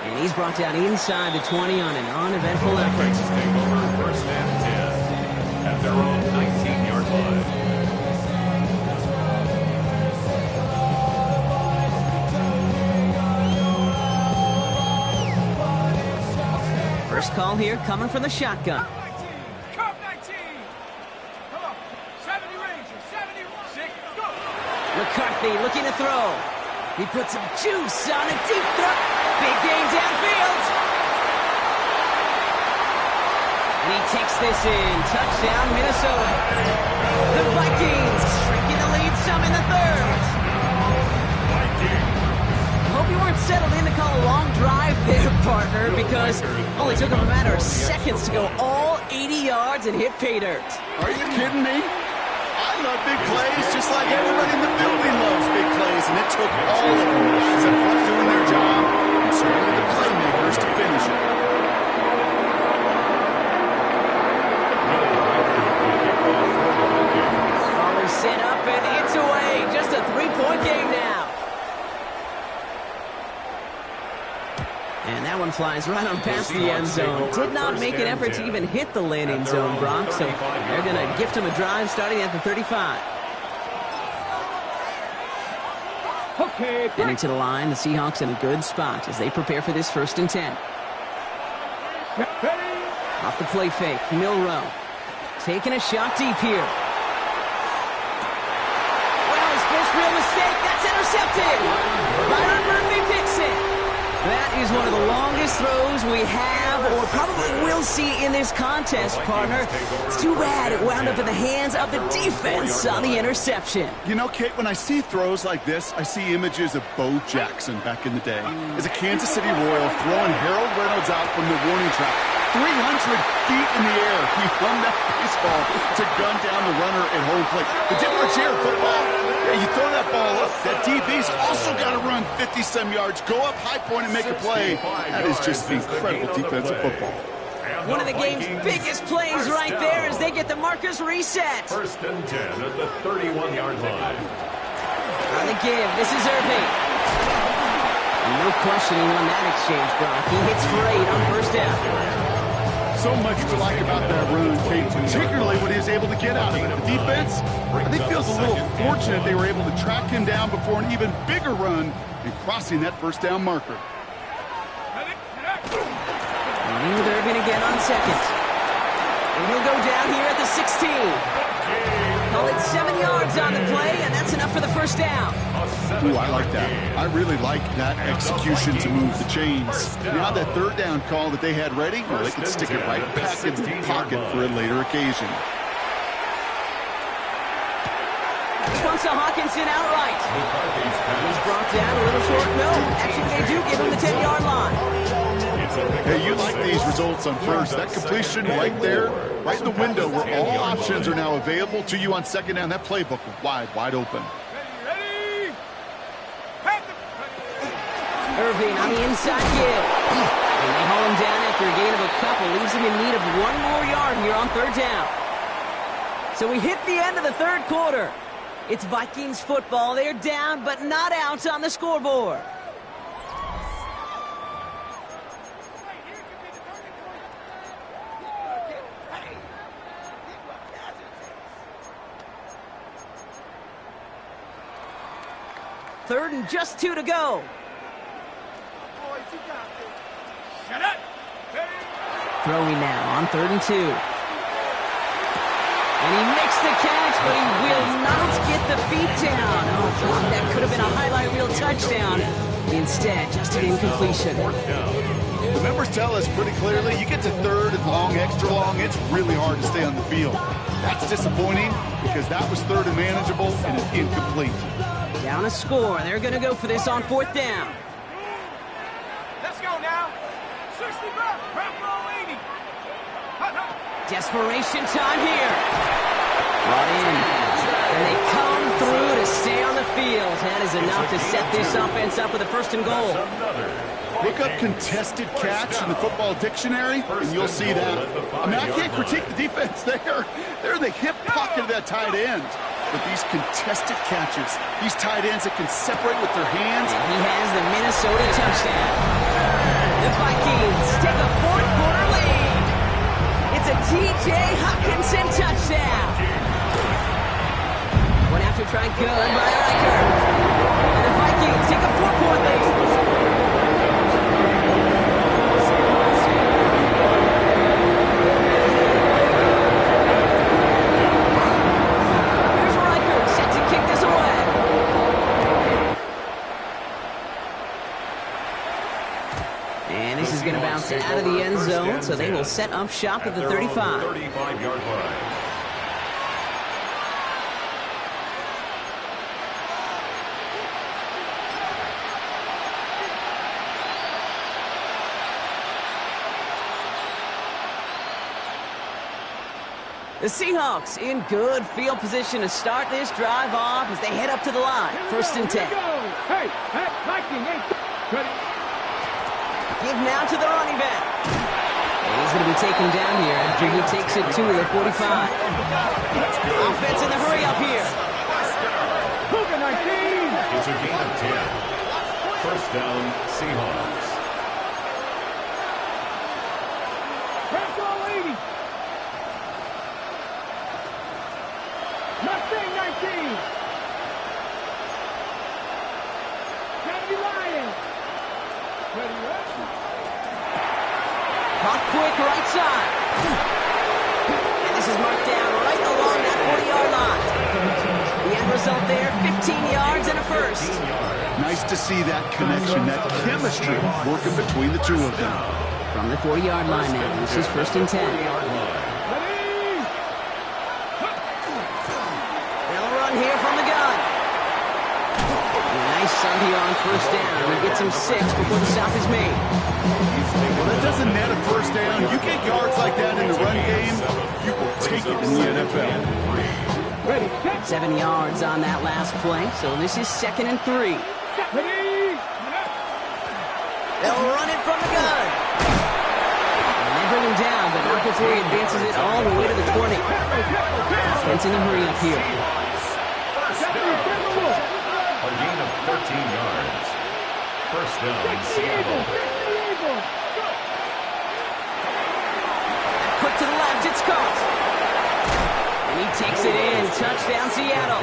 Speaker 1: And he's brought down inside the 20 on an uneventful effort.
Speaker 5: Take over first and 10 at their own 19-yard
Speaker 1: line. First call here coming from the shotgun. McCarthy looking to throw. He puts some juice on a deep throw. Big game downfield. And he takes this in. Touchdown, Minnesota. The Vikings shrinking the lead some in the third. Hope you weren't settled in to call a long drive there, partner, because it only took him a matter of seconds to go all 80 yards and hit pay dirt.
Speaker 4: Are you kidding me? I love big plays, just like everybody in the building loves big plays, and it took all of the guys up front doing their job, and certainly the playmakers to finish it.
Speaker 1: Ball is set up, and it's away. Just a 3-point game now. And that one flies right on past the end zone. Did not make an effort to even hit the landing zone, Brock, so they're going to gift him a drive starting at the 35. Getting to the line, the Seahawks in a good spot as they prepare for this 1st and 10. Off the play fake, Milroe. Taking a shot deep here. Well, his first real mistake, that's intercepted. Byron Murphy picks it. That is one of the longest throws we have or probably will see in this contest, partner. It's too bad it wound up in the hands of the defense on the interception.
Speaker 4: You know, Kate, when I see throws like this, I see images of Bo Jackson back in the day. As a Kansas City Royal throwing Harold Reynolds out from the warning track. 300 feet in the air, he run that baseball to gun down the runner at home plate. The difference here in football, you throw that ball up, that DB's also got to run 50-some yards, go up high point and make a play. That is just incredible defensive football.
Speaker 1: One of the game's biggest plays right there as they get the markers reset.
Speaker 5: 1st and 10 at the 31-yard line.
Speaker 1: On the give, this is Irving. No questioning on that exchange, Brock. He hits for 8 on 1st down.
Speaker 4: So much to like about that run, Kate, particularly when he was able to get out of it. The defense, I think, feels a little fortunate they were able to track him down before an even bigger run and crossing that 1st down marker.
Speaker 1: Running with Irving again on 2nd. And he'll go down here at the 16. Call it 7 yards on the play, and that's enough for the 1st down.
Speaker 4: Ooh, I like that. I really like that execution to move the chains. Now that 3rd down call that they had ready, well, they could stick it right back in the pocket for a later occasion.
Speaker 1: Bunts to Hawkinson outright. He's brought down a little short. No, actually they do give him the 10-yard line.
Speaker 4: Hey, you like these results on 1st. That completion right there, right in the window where all options are now available to you on 2nd down. That playbook wide open.
Speaker 1: Irving on the inside give. And they haul him down after a gain of a couple. Leaves him in need of 1 more yard here on 3rd down. So we hit the end of the 3rd quarter. It's Vikings football. They're down, but not out on the scoreboard. Third and just 2 to go. Throwing now on 3rd and 2. And he makes the catch, but he will not get the feet down. Oh, God, that could have been a highlight reel touchdown. Instead, just an incompletion.
Speaker 4: The numbers tell us pretty clearly, you get to 3rd and long, extra long, it's really hard to stay on the field. That's disappointing because that was 3rd and manageable and an incomplete.
Speaker 1: Down a score. They're going to go for this on 4th down.
Speaker 3: Let's go now. 60 back. Wrap roll 80.
Speaker 1: Desperation time here. Brought in. And they come through to stay on the field. That is enough to set this offense up with a 1st and goal.
Speaker 4: Look up contested catch in the football dictionary, and you'll see that. I mean, I can't critique the defense there. They're in the hip pocket of that tight end. But these contested catches, these tight ends that can separate with their hands.
Speaker 1: And he has the Minnesota touchdown. The Vikings take a 4th quarter lead. It's a T.J. Hockenson touchdown. Went after try good by Riker. And the Vikings take a 4-point lead. And this is going to bounce out of the end zone, so they will set up shop at the 35.
Speaker 5: 35-yard line.
Speaker 1: The Seahawks in good field position to start this drive off as they head up to the line. 1st and 10.
Speaker 3: Hey, Viking, hey, ready.
Speaker 1: Give now to the running back. And he's going to be taken down here after he takes it to the 45. Offense in the hurry up here.
Speaker 3: Cougar 19.
Speaker 5: It's a gain of 10. 1st down, Seahawks.
Speaker 3: Wrap roll 80. Mustang 19. Kennedy Lions. Ready, ready.
Speaker 1: Caught quick right side. And this is marked down right along that 40-yard line. The end result there, 15 yards and a 1st.
Speaker 4: Nice to see that connection, that chemistry working between the two of them.
Speaker 1: From the 40-yard line now, this is 1st and 10. They'll run here from the gun. And a nice Sunday on 1st down. He gets him 6 before the stop is made.
Speaker 4: Well, that doesn't net a 1st down. You get yards like that in the run game, you will take it in the NFL.
Speaker 1: 7 yards on that last play, so this is 2nd and 3. They'll run it from the gun. And they bring him down, but not before he advances it all the way to the 20. Offense in the hurry up here.
Speaker 5: A gain of 13 yards. 1st down, Seattle.
Speaker 1: Quick to the left, it's caught. And he takes it in. Touchdown, Seattle.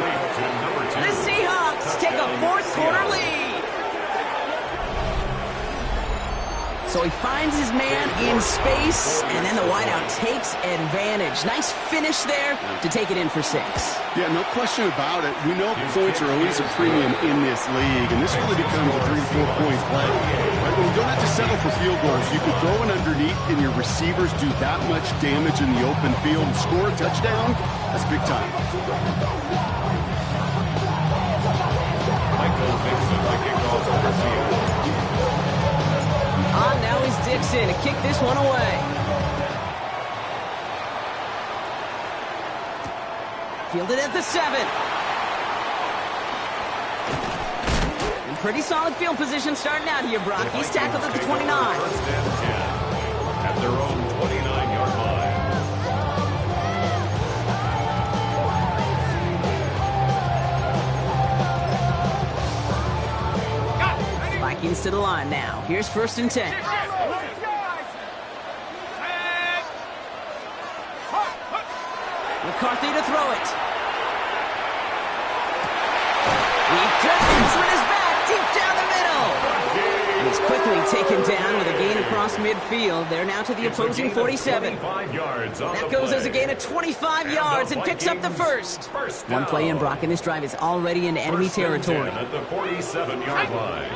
Speaker 1: The Seahawks take a 4th quarter lead. So he finds his man in space, and then the wideout takes advantage. Nice finish there to take it in for 6.
Speaker 4: Yeah, no question about it. We know points are always a premium in this league, and this really becomes a 3 to 4 point play. Right? When you don't have to settle for field goals, you could throw it underneath, and your receivers do that much damage in the open field and score a touchdown. That's big time.
Speaker 5: Michael Dixon to kick off for Seattle.
Speaker 1: Now is Dixon to kick this one away. Fielded at the 7. And pretty solid field position starting out here, Brock. He's tackled at the 29.
Speaker 5: 1st and 10 at their own 29-yard line.
Speaker 1: Vikings to the line now. Here's 1st and 10. McCarthy to throw it. He could finish with his back deep down the middle. And he's quick quickly taken down with a gain across midfield. They're now to the opposing 47. That goes as a gain of 25 yards and picks up the first. One play in, Brock, and this drive is already into enemy territory.
Speaker 5: At the 47-yard line.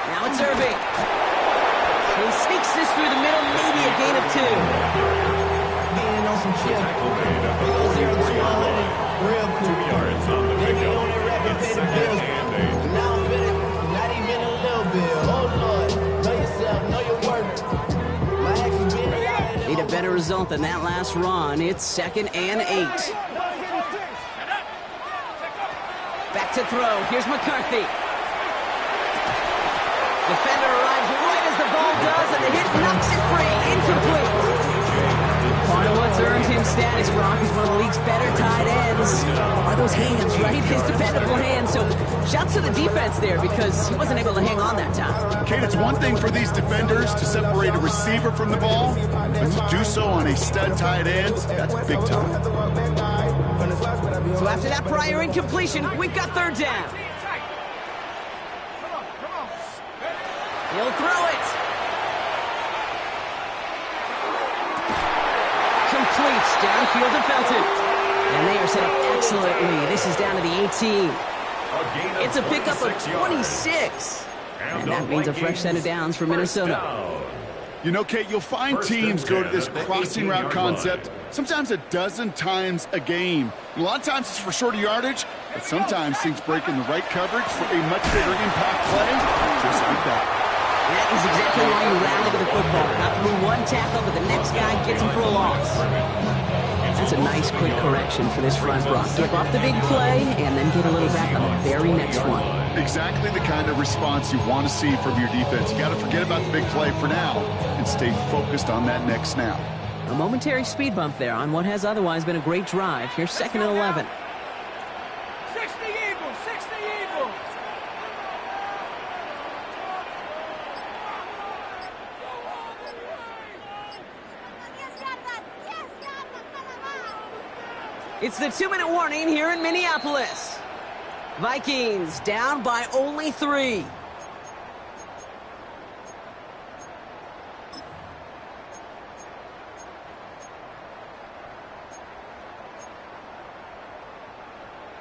Speaker 1: Now it's Irving. He sneaks this through the middle, maybe a gain of 2.
Speaker 2: Being on some chill. Real 0 to 100. Real cool.
Speaker 5: 2 yards on the pickup. It's second and 8.
Speaker 2: Now I'm feeling not even a little bit. Oh, Lord. Know yourself. Know your worth. My actions being a lot.
Speaker 1: Need a better result than that last run. It's second and 8. Back to throw. Here's McCarthy. Defender arrives right as the ball does, and the hit knocks it free. Incomplete. Part of what's earned him status, Brock, is one of the league's better tight ends. Are those hands, right? His dependable hands. So shouts to the defense there because he wasn't able to hang on that time.
Speaker 4: Kate, it's one thing for these defenders to separate a receiver from the ball, but to do so on a stud tight end, that's big time.
Speaker 1: So after that prior incompletion, we've got third down. He'll throw it. Completes downfield to Felton. And they are set up excellently. This is down to the 18. It's a pickup of 26. And that means a fresh set of downs for Minnesota.
Speaker 4: You know, Kate, you'll find teams go to this crossing route concept sometimes a dozen times a game. And a lot of times it's for shorter yardage, but sometimes things break in the right coverage for a much bigger impact play, just like that.
Speaker 1: That is exactly why you rally to the football. Not through one tackle, but the next guy gets him for a loss. That's a nice quick correction for this front, Brock. Give up the big play and then get a little back on the very next one.
Speaker 4: Exactly the kind of response you want to see from your defense. You got to forget about the big play for now and stay focused on that next snap.
Speaker 1: A momentary speed bump there on what has otherwise been a great drive. Here's second and 11.
Speaker 3: 60 Eagles, 60 Eagles.
Speaker 1: It's the 2-minute warning here in Minneapolis. Vikings down by only 3.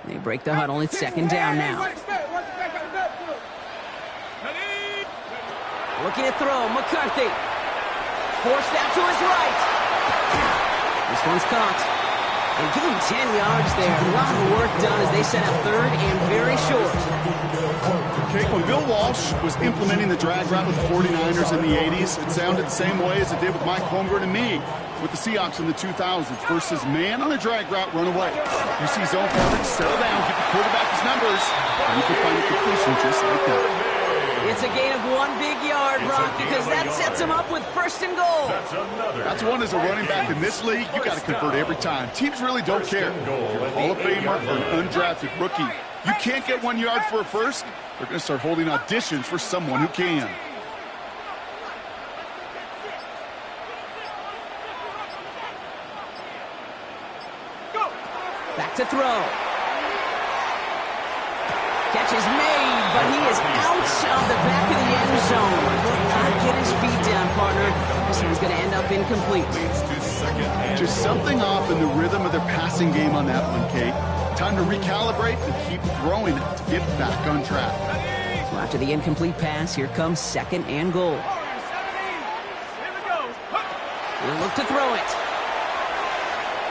Speaker 1: They break the huddle. It's second down now. Looking to throw. McCarthy. Forced out to his right. This one's caught. And give him 10 yards there. A lot of work done as they set up third and very short.
Speaker 4: Okay, when Bill Walsh was implementing the drag route with the 49ers in the 80s, it sounded the same way as it did with Mike Holmgren and me with the Seahawks in the 2000s versus man on a drag route, run away. You see zone coverage, settle down, get the quarterback his numbers, and you can find a completion just like that.
Speaker 1: It's a gain of 1 big yard, Brock, because that sets him up with first and goal.
Speaker 4: That's one as a running back in this league, you got to convert every time. Teams really don't care. If you're a Hall of Famer or an undrafted rookie, you can't get 1 yard for a first, they're going to start holding auditions for someone who can.
Speaker 1: Back to throw. Catch is made, but he is out of the back of the end zone. Could not get his feet down, partner. This one's going to end up incomplete.
Speaker 4: Just something off in the rhythm of their passing game on that one, Kate. Time to recalibrate and keep throwing it to get back on track.
Speaker 1: So after the incomplete pass, here comes second and goal. He'll look to throw it.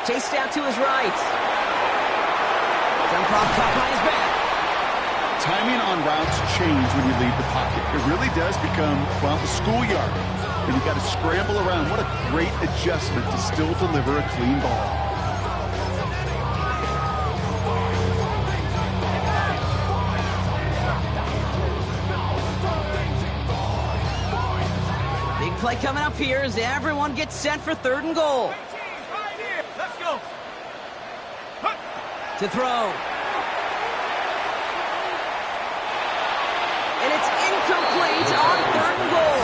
Speaker 1: Chased out to his right. Jump off, caught by his back.
Speaker 4: Timing on routes change when you leave the pocket. It really does become, well, the schoolyard. And you got to scramble around. What a great adjustment to still deliver a clean ball.
Speaker 1: Big play coming up here as everyone gets set for third and goal.
Speaker 3: Let's go.
Speaker 1: To throw. And it's incomplete on third and goal.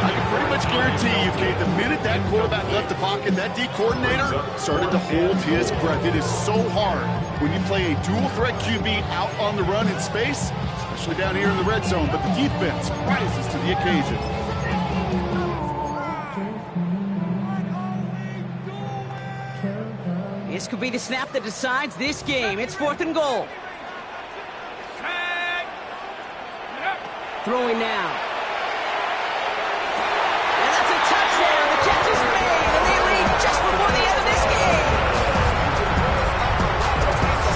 Speaker 4: I can pretty much guarantee you, Kate, the minute that quarterback left the pocket, that D coordinator started to hold his breath. It is so hard when you play a dual-threat QB out on the run in space, especially down here in the red zone, but the defense rises to the occasion.
Speaker 1: This could be the snap that decides this game. It's 4th and goal. Throwing now. And that's a touchdown. The catch is made, and they lead just before the end of this game.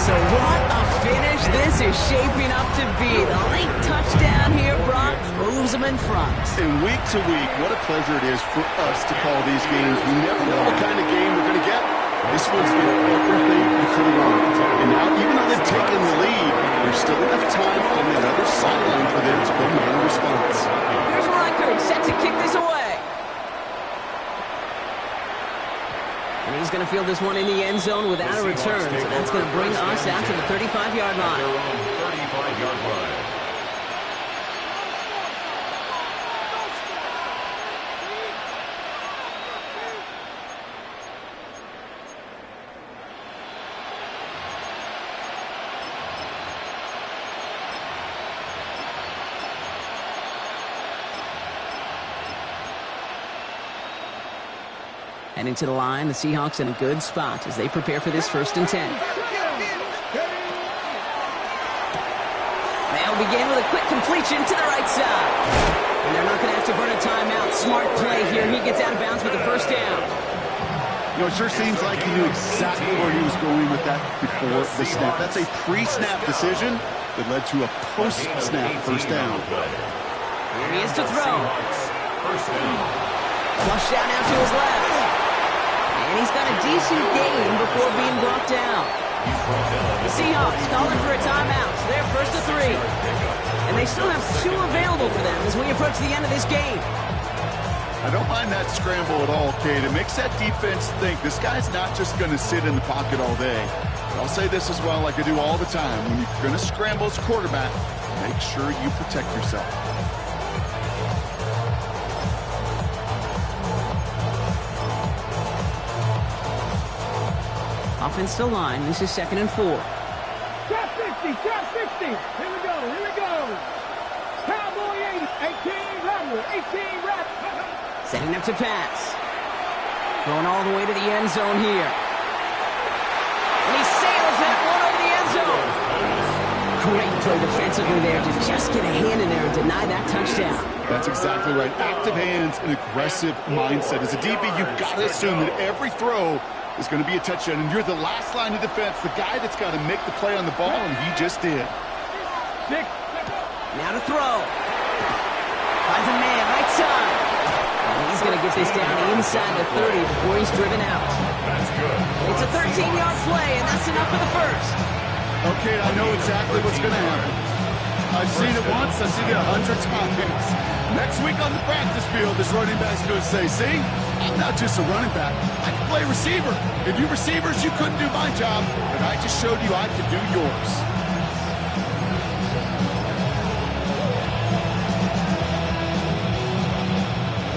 Speaker 1: So what a finish this is shaping up to be. The late touchdown here, Brock, moves them in front.
Speaker 4: And week to week, what a pleasure it is for us to call these games. We never know what kind of game we're going to get. This one's been everything you could have wanted. And now, even though they've taken the lead, there's still enough time on the other sideline for them to go make a response.
Speaker 1: Here's Reichert set to kick this away. And he's going to field this one in the end zone without a return. So that's going to bring us out to the 35-yard line.
Speaker 5: Their own 35-yard line.
Speaker 1: Heading to the line, the Seahawks in a good spot as they prepare for this 1st and 10. They'll begin with a quick completion to the right side. And they're not going to have to burn a timeout. Smart play here. He gets out of bounds with the 1st down.
Speaker 4: You know, it sure seems like he knew exactly where he was going with that before the snap. That's a pre-snap decision that led to a post-snap 1st down.
Speaker 1: Here he is to throw.
Speaker 5: First down.
Speaker 1: Flush down out to his left. And he's got a decent gain before being brought down. The Seahawks calling for a timeout. So they're 1st to 3. And they still have 2 available for them as we approach the end of this game.
Speaker 4: I don't mind that scramble at all, Kate. It makes that defense think this guy's not just going to sit in the pocket all day. But I'll say this as well, like I do all the time. When you're going to scramble as a quarterback, make sure you protect yourself.
Speaker 1: Offensive line, this is 2nd and 4.
Speaker 3: Trap 60, trap 60. Here we go, here we go. Cowboy 80, 18 Rattler, 18 Rattler.
Speaker 1: Setting up to pass. Going all the way to the end zone here. And he sails that one over the end zone. Great play defensively there to just get a hand in there and deny that touchdown.
Speaker 4: That's exactly right. Active hands and aggressive mindset. As a DB, you've got to assume that every throw is going to be a touchdown, and you're the last line of defense, the guy that's got to make the play on the ball, and he just did.
Speaker 1: Now to throw. Finds a man, right side. And he's going to get this down inside the 30 before he's driven out.
Speaker 5: That's good.
Speaker 1: It's a 13-yard play, and that's enough for the 1st.
Speaker 4: Okay, I know exactly what's going to happen. I've seen it once, I've seen it 100 times. Next week on the practice field, this running back's going to say, see, I'm not just a running back, I can play receiver. And you receivers, you couldn't do my job, but I just showed you I could do yours.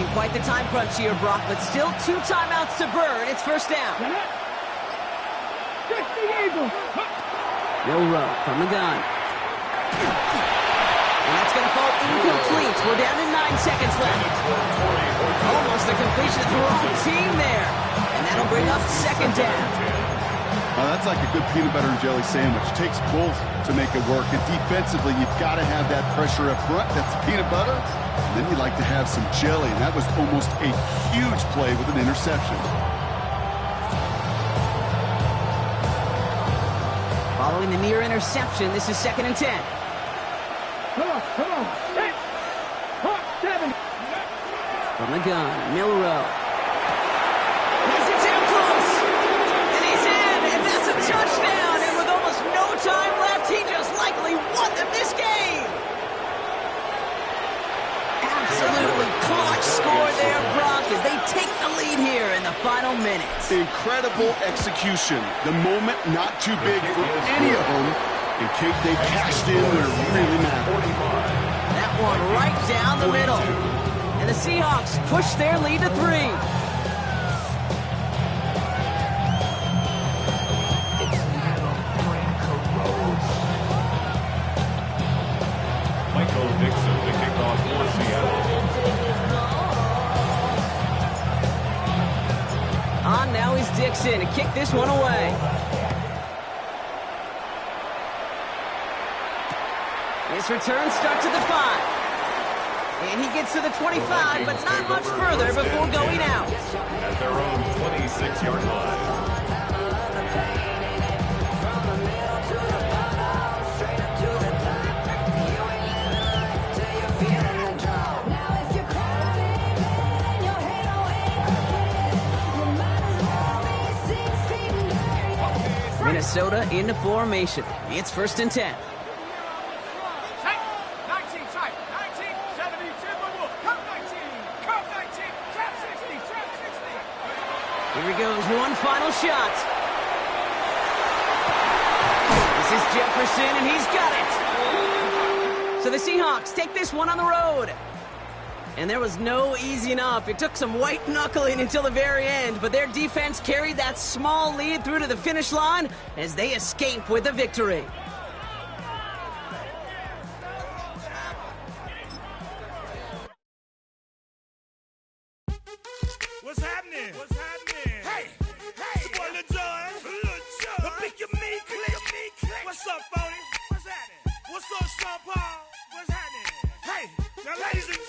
Speaker 1: In quite the time crunch here, Brock, but still 2 timeouts to burn. It's 1st down.
Speaker 3: 60 Eagles.
Speaker 1: Will Rowe from the gun. And that's going to fall incomplete. We're down to 9 seconds left. Almost a completion to the wrong team there. And that'll bring up 2nd down.
Speaker 4: That's like a good peanut butter and jelly sandwich. It takes both to make it work. And defensively, you've got to have that pressure up front. That's peanut butter. And then you like to have some jelly. And that was almost a huge play with an interception.
Speaker 1: Following the near interception, this is 2nd and 10.
Speaker 3: Come on, come on. 6, 7.
Speaker 1: From the gun, Milroe. He's it down close. And he's in, and that's a touchdown. And with almost no time left, he just likely won them this game. Absolutely clutch score there, Brock, as they take the lead here in the final minutes.
Speaker 4: Incredible execution. The moment not too big for any of them. And Kate, they cashed in when it really mattered.
Speaker 1: That one right down the middle. And the Seahawks push their lead to 3.
Speaker 5: Michael Dixon to kick off for Seattle.
Speaker 1: On now is Dixon to kick this one away. His return starts at the 5. And he gets to the 25, but not much further before going out.
Speaker 5: At their own 26-yard line.
Speaker 1: Minnesota into formation. It's 1st and 10. Here he goes, one final shot. This is Jefferson, and he's got it. So the Seahawks take this one on the road. And there was no easing up. It took some white knuckling until the very end, but their defense carried that small lead through to the finish line as they escape with a victory.
Speaker 6: What's happening? What's happening? Hey, it's your boy Lil Jon. The Pick Your Me Click. What's up, Phony? What's happening? What's up, Sean Paul? What's happening? Hey, now ladies and